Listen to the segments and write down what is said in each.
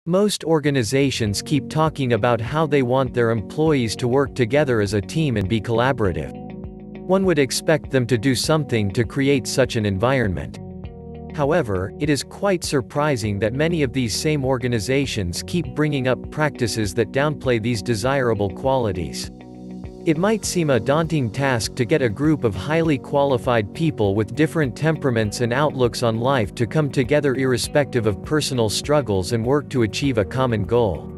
Most organizations keep talking about how they want their employees to work together as a team and be collaborative. One would expect them to do something to create such an environment. However, it is quite surprising that many of these same organizations keep bringing up practices that downplay these desirable qualities. It might seem a daunting task to get a group of highly qualified people with different temperaments and outlooks on life to come together irrespective of personal struggles and work to achieve a common goal.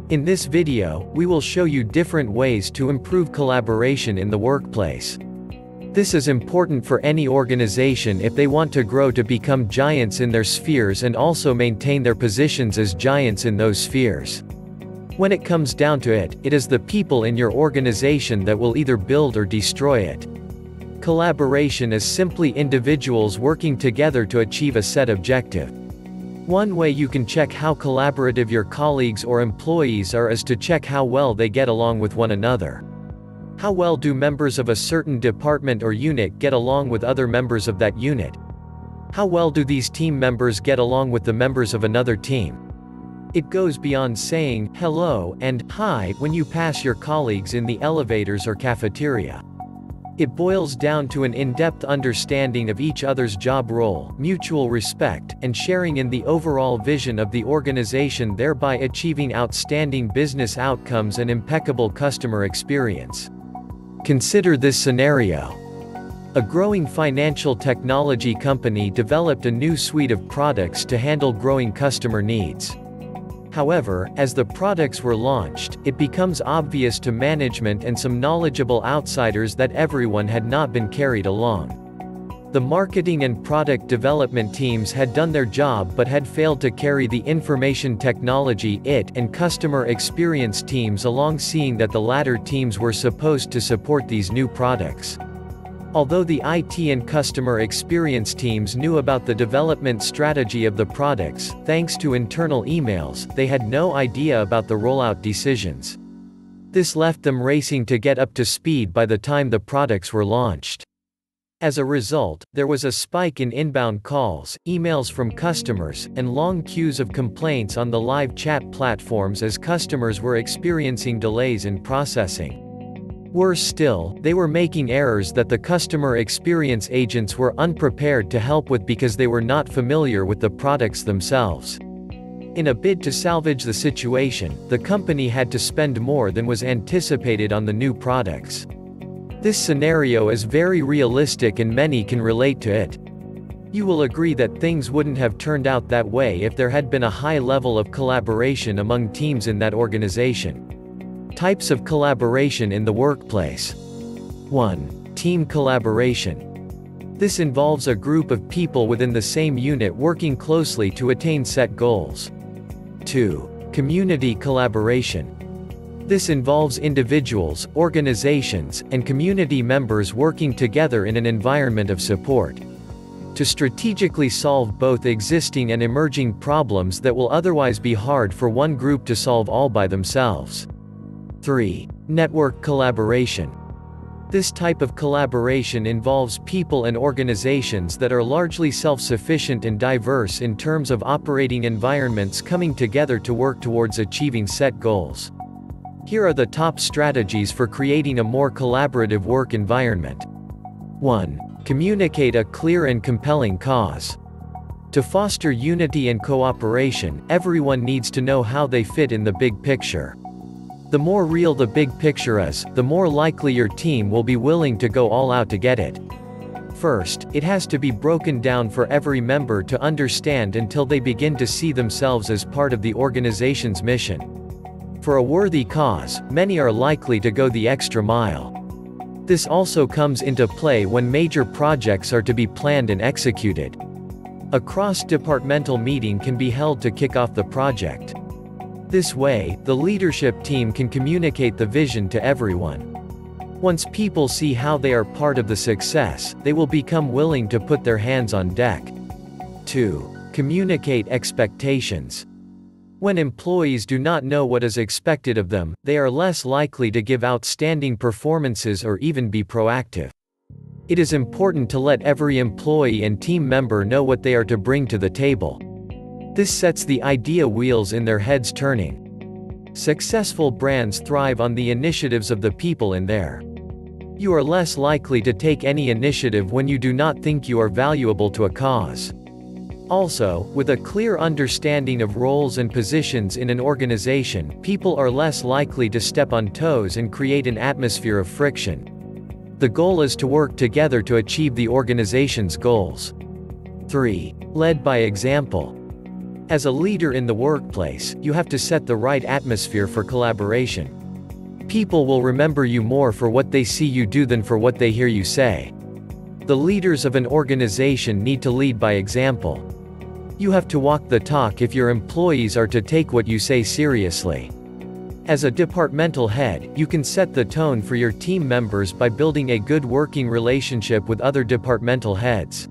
In this video, we will show you different ways to improve collaboration in the workplace. This is important for any organization if they want to grow to become giants in their spheres and also maintain their positions as giants in those spheres. When it comes down to it, it is the people in your organization that will either build or destroy it. Collaboration is simply individuals working together to achieve a set objective. One way you can check how collaborative your colleagues or employees are is to check how well they get along with one another. How well do members of a certain department or unit get along with other members of that unit? How well do these team members get along with the members of another team? It goes beyond saying hello and hi when you pass your colleagues in the elevators or cafeteria. It boils down to an in-depth understanding of each other's job role, mutual respect, and sharing in the overall vision of the organization, thereby achieving outstanding business outcomes and impeccable customer experience. Consider this scenario. A growing financial technology company developed a new suite of products to handle growing customer needs. However, as the products were launched, it becomes obvious to management and some knowledgeable outsiders that everyone had not been carried along. The marketing and product development teams had done their job but had failed to carry the information technology and customer experience teams along, seeing that the latter teams were supposed to support these new products. Although the IT and customer experience teams knew about the development strategy of the products, thanks to internal emails, they had no idea about the rollout decisions. This left them racing to get up to speed by the time the products were launched. As a result, there was a spike in inbound calls, emails from customers, and long queues of complaints on the live chat platforms as customers were experiencing delays in processing. Worse still, they were making errors that the customer experience agents were unprepared to help with because they were not familiar with the products themselves. In a bid to salvage the situation, the company had to spend more than was anticipated on the new products. This scenario is very realistic and many can relate to it. You will agree that things wouldn't have turned out that way if there had been a high level of collaboration among teams in that organization. Types of collaboration in the workplace. 1. Team collaboration. This involves a group of people within the same unit working closely to attain set goals. 2. Community collaboration. This involves individuals, organizations, and community members working together in an environment of support to strategically solve both existing and emerging problems that will otherwise be hard for one group to solve all by themselves. 3. Network collaboration. This type of collaboration involves people and organizations that are largely self-sufficient and diverse in terms of operating environments coming together to work towards achieving set goals. Here are the top strategies for creating a more collaborative work environment. 1. Communicate a clear and compelling cause. To foster unity and cooperation, everyone needs to know how they fit in the big picture. The more real the big picture is, the more likely your team will be willing to go all out to get it. First, it has to be broken down for every member to understand until they begin to see themselves as part of the organization's mission. For a worthy cause, many are likely to go the extra mile. This also comes into play when major projects are to be planned and executed. A cross-departmental meeting can be held to kick off the project. This way, the leadership team can communicate the vision to everyone. Once people see how they are part of the success, they will become willing to put their hands on deck. 2. Communicate expectations. When employees do not know what is expected of them, they are less likely to give outstanding performances or even be proactive. It is important to let every employee and team member know what they are to bring to the table. This sets the idea wheels in their heads turning. Successful brands thrive on the initiatives of the people in there. You are less likely to take any initiative when you do not think you are valuable to a cause. Also, with a clear understanding of roles and positions in an organization, people are less likely to step on toes and create an atmosphere of friction. The goal is to work together to achieve the organization's goals. 3. Led by example. As a leader in the workplace, you have to set the right atmosphere for collaboration. People will remember you more for what they see you do than for what they hear you say. The leaders of an organization need to lead by example. You have to walk the talk if your employees are to take what you say seriously. As a departmental head, you can set the tone for your team members by building a good working relationship with other departmental heads.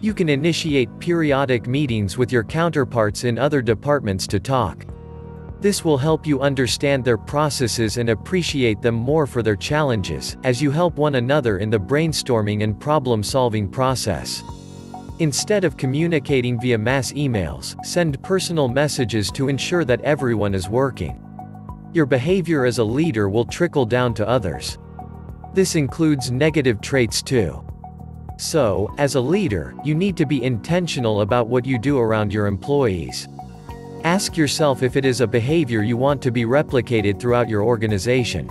You can initiate periodic meetings with your counterparts in other departments to talk. This will help you understand their processes and appreciate them more for their challenges, as you help one another in the brainstorming and problem-solving process. Instead of communicating via mass emails, send personal messages to ensure that everyone is working. Your behavior as a leader will trickle down to others. This includes negative traits too. So, as a leader, you need to be intentional about what you do around your employees. Ask yourself if it is a behavior you want to be replicated throughout your organization.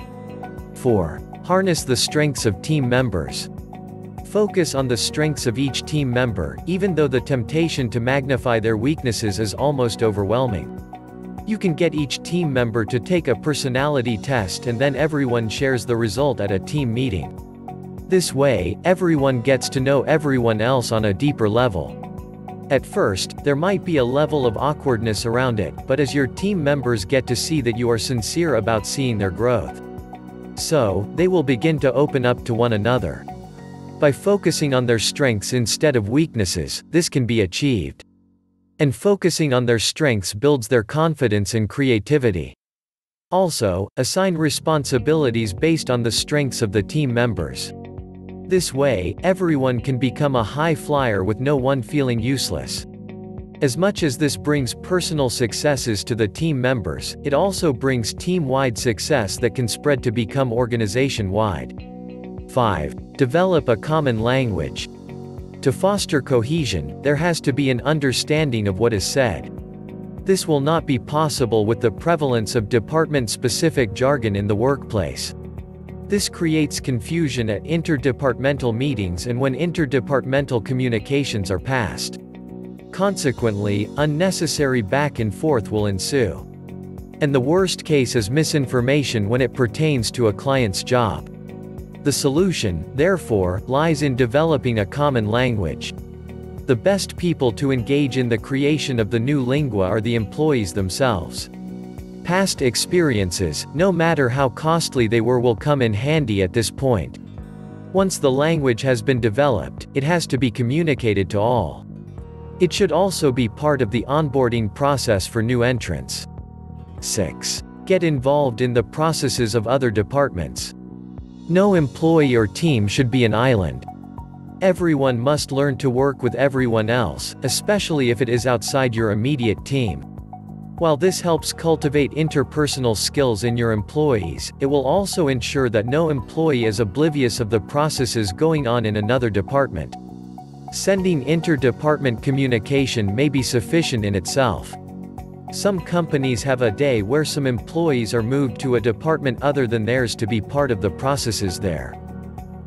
4. Harness the strengths of team members. Focus on the strengths of each team member, even though the temptation to magnify their weaknesses is almost overwhelming. You can get each team member to take a personality test and then everyone shares the result at a team meeting. This way, everyone gets to know everyone else on a deeper level. At first, there might be a level of awkwardness around it, but as your team members get to see that you are sincere about seeing their growth, so they will begin to open up to one another. By focusing on their strengths instead of weaknesses, this can be achieved. And focusing on their strengths builds their confidence and creativity. Also, assign responsibilities based on the strengths of the team members. This way, everyone can become a high flyer with no one feeling useless. As much as this brings personal successes to the team members, it also brings team-wide success that can spread to become organization-wide. 5. Develop a common language. To foster cohesion, there has to be an understanding of what is said. This will not be possible with the prevalence of department-specific jargon in the workplace. This creates confusion at interdepartmental meetings and when interdepartmental communications are passed. Consequently, unnecessary back and forth will ensue. And the worst case is misinformation when it pertains to a client's job. The solution, therefore, lies in developing a common language. The best people to engage in the creation of the new lingua are the employees themselves. Past experiences, no matter how costly they were, will come in handy at this point. Once the language has been developed, it has to be communicated to all. It should also be part of the onboarding process for new entrants. 6. Get involved in the processes of other departments. No employee or team should be an island. Everyone must learn to work with everyone else, especially if it is outside your immediate team. While this helps cultivate interpersonal skills in your employees, it will also ensure that no employee is oblivious of the processes going on in another department. Sending inter-department communication may be sufficient in itself. Some companies have a day where some employees are moved to a department other than theirs to be part of the processes there.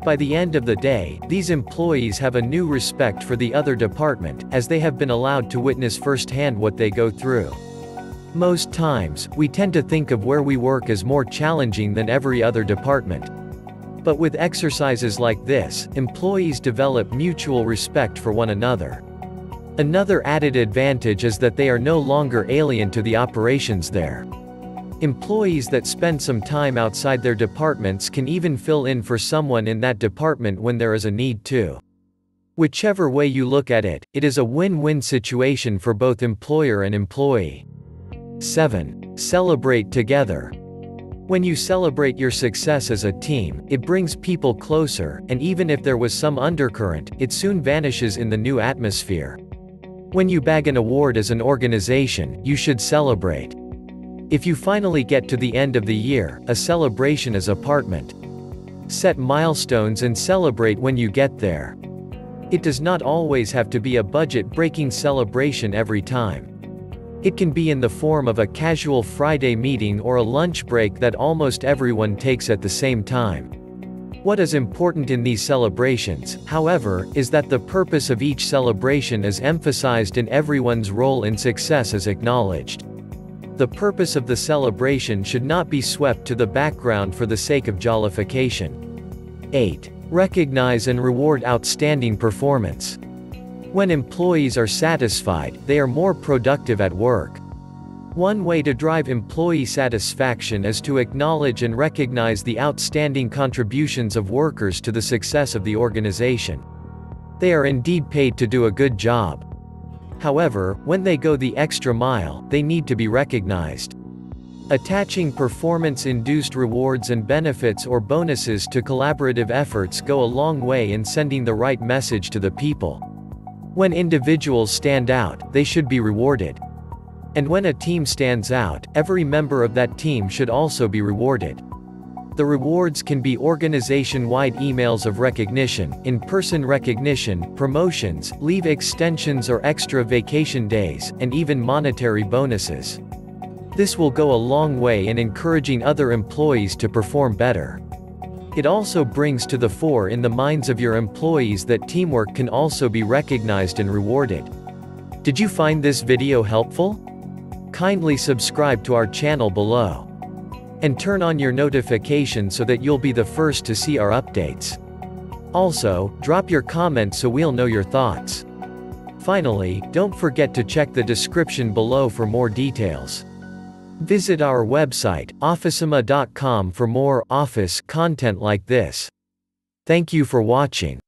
By the end of the day, these employees have a new respect for the other department, as they have been allowed to witness firsthand what they go through. Most times, we tend to think of where we work as more challenging than every other department. But with exercises like this, employees develop mutual respect for one another. Another added advantage is that they are no longer alien to the operations there. Employees that spend some time outside their departments can even fill in for someone in that department when there is a need to. Whichever way you look at it, it is a win-win situation for both employer and employee. 7. Celebrate together. When you celebrate your success as a team, it brings people closer, and even if there was some undercurrent, it soon vanishes in the new atmosphere. When you bag an award as an organization, you should celebrate. If you finally get to the end of the year, a celebration is apartment. Set milestones and celebrate when you get there. It does not always have to be a budget-breaking celebration every time. It can be in the form of a casual Friday meeting or a lunch break that almost everyone takes at the same time. What is important in these celebrations, however, is that the purpose of each celebration is emphasized and everyone's role in success is acknowledged. The purpose of the celebration should not be swept to the background for the sake of jollification. 8. Recognize and reward outstanding performance. When employees are satisfied, they are more productive at work. One way to drive employee satisfaction is to acknowledge and recognize the outstanding contributions of workers to the success of the organization. They are indeed paid to do a good job. However, when they go the extra mile, they need to be recognized. Attaching performance-induced rewards and benefits or bonuses to collaborative efforts go a long way in sending the right message to the people. When individuals stand out, they should be rewarded. And when a team stands out, every member of that team should also be rewarded. The rewards can be organization-wide emails of recognition, in-person recognition, promotions, leave extensions or extra vacation days, and even monetary bonuses. This will go a long way in encouraging other employees to perform better. It also brings to the fore in the minds of your employees that teamwork can also be recognized and rewarded. Did you find this video helpful? Kindly subscribe to our channel below. And turn on your notifications so that you'll be the first to see our updates. Also, drop your comments so we'll know your thoughts. Finally, don't forget to check the description below for more details. Visit our website, officema.com for more office content like this. Thank you for watching.